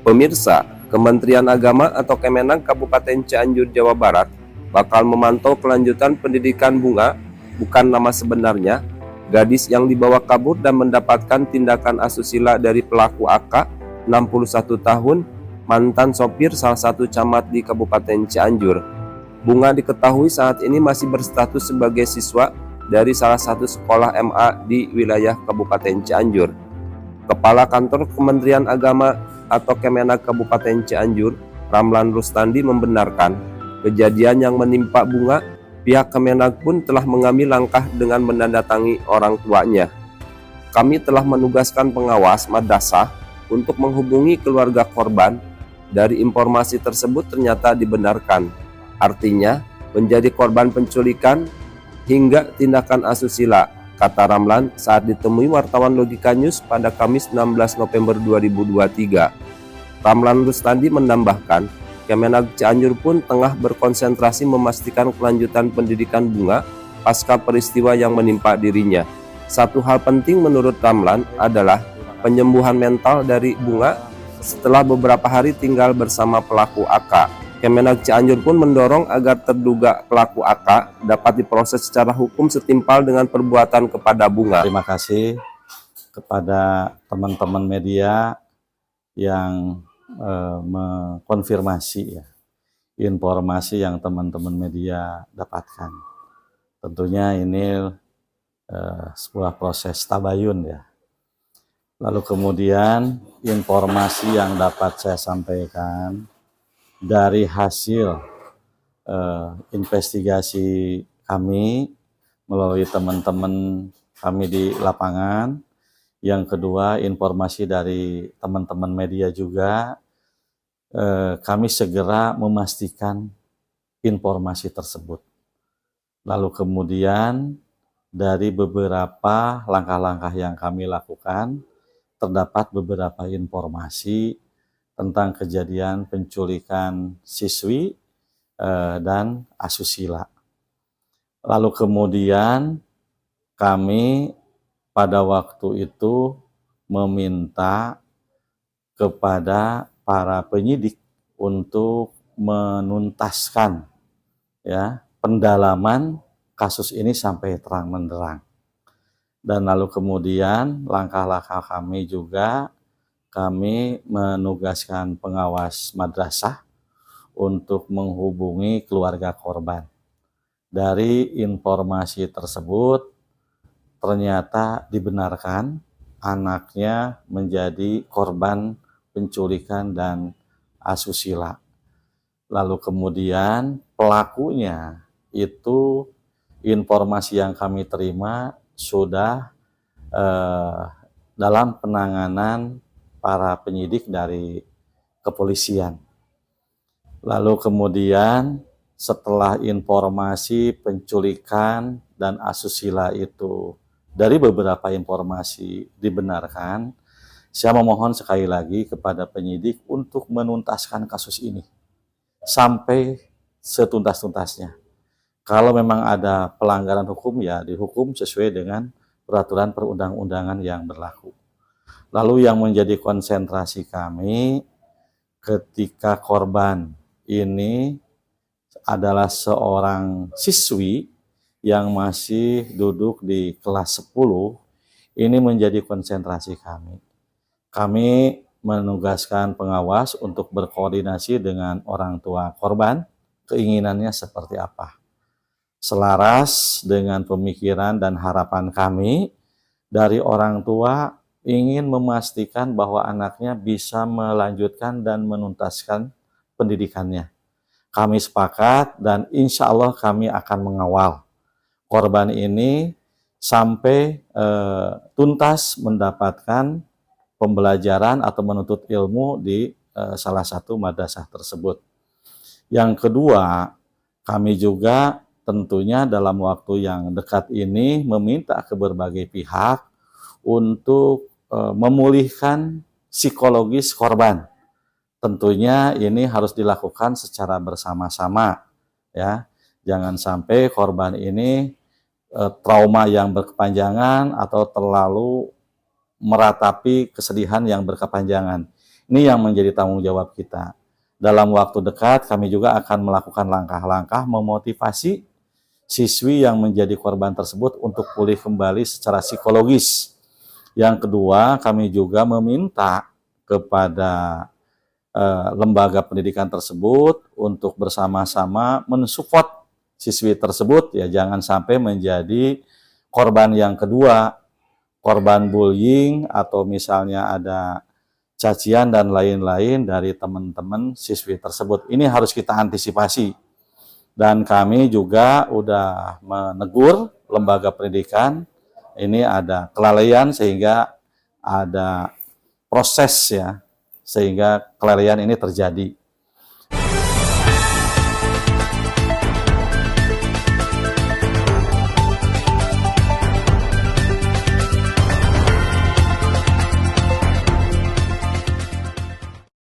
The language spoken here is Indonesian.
Pemirsa, Kementerian Agama atau Kemenag Kabupaten Cianjur, Jawa Barat bakal memantau kelanjutan pendidikan Bunga, bukan nama sebenarnya, gadis yang dibawa kabur dan mendapatkan tindakan asusila dari pelaku AK, 61 tahun, mantan sopir salah satu camat di Kabupaten Cianjur. Bunga diketahui saat ini masih berstatus sebagai siswa dari salah satu sekolah MA di wilayah Kabupaten Cianjur. Kepala Kantor Kementerian Agama atau Kemenag Kabupaten Cianjur, Ramlan Rustandi, membenarkan kejadian yang menimpa Bunga. Pihak Kemenag pun telah mengambil langkah dengan menandatangi orang tuanya. Kami telah menugaskan pengawas madrasah untuk menghubungi keluarga korban. Dari informasi tersebut ternyata dibenarkan. Artinya menjadi korban penculikan hingga tindakan asusila, kata Ramlan saat ditemui wartawan Logika News pada Kamis 16 November 2023. Ramlan Rustandi menambahkan, Kemenag Cianjur pun tengah berkonsentrasi memastikan kelanjutan pendidikan Bunga pasca peristiwa yang menimpa dirinya. Satu hal penting menurut Ramlan adalah penyembuhan mental dari Bunga setelah beberapa hari tinggal bersama pelaku AK. Kemenag Cianjur pun mendorong agar terduga pelaku AK dapat diproses secara hukum setimpal dengan perbuatan kepada Bunga. Terima kasih kepada teman-teman media yang mengkonfirmasi ya, informasi yang teman-teman media dapatkan. Tentunya ini sebuah proses tabayun ya. Lalu kemudian informasi yang dapat saya sampaikan dari hasil investigasi kami melalui teman-teman kami di lapangan. Yang kedua, informasi dari teman-teman media juga, kami segera memastikan informasi tersebut. Lalu kemudian dari beberapa langkah-langkah yang kami lakukan, terdapat beberapa informasi tentang kejadian penculikan siswi dan asusila. Lalu kemudian kami pada waktu itu meminta kepada para penyidik untuk menuntaskan ya pendalaman kasus ini sampai terang benderang. Dan lalu kemudian langkah-langkah kami juga, kami menugaskan pengawas madrasah untuk menghubungi keluarga korban. Dari informasi tersebut ternyata dibenarkan anaknya menjadi korban penculikan dan asusila. Lalu kemudian pelakunya itu, informasi yang kami terima sudah dalam penanganan para penyidik dari kepolisian. Lalu kemudian setelah informasi penculikan dan asusila itu dari beberapa informasi dibenarkan, saya memohon sekali lagi kepada penyidik untuk menuntaskan kasus ini sampai setuntas-tuntasnya. Kalau memang ada pelanggaran hukum, ya dihukum sesuai dengan peraturan perundang-undangan yang berlaku. Lalu yang menjadi konsentrasi kami ketika korban ini adalah seorang siswi yang masih duduk di kelas 10, ini menjadi konsentrasi kami. Kami menugaskan pengawas untuk berkoordinasi dengan orang tua korban, keinginannya seperti apa. Selaras dengan pemikiran dan harapan kami dari orang tua ingin memastikan bahwa anaknya bisa melanjutkan dan menuntaskan pendidikannya. Kami sepakat dan insya Allah kami akan mengawal korban ini sampai tuntas mendapatkan pembelajaran atau menuntut ilmu di salah satu madrasah tersebut. Yang kedua, kami juga tentunya dalam waktu yang dekat ini meminta ke berbagai pihak untuk memulihkan psikologis korban. Tentunya ini harus dilakukan secara bersama-sama ya. Jangan sampai korban ini trauma yang berkepanjangan atau terlalu meratapi kesedihan yang berkepanjangan. Ini yang menjadi tanggung jawab kita. Dalam waktu dekat kami juga akan melakukan langkah-langkah memotivasi siswi yang menjadi korban tersebut untuk pulih kembali secara psikologis. Yang kedua, kami juga meminta kepada lembaga pendidikan tersebut untuk bersama-sama mensupport siswi tersebut, ya jangan sampai menjadi korban yang kedua, korban bullying atau misalnya ada cacian dan lain-lain dari teman-teman siswi tersebut. Ini harus kita antisipasi. Dan kami juga udah menegur lembaga pendidikan, ini ada kelalaian sehingga ada proses ya, sehingga kelalaian ini terjadi.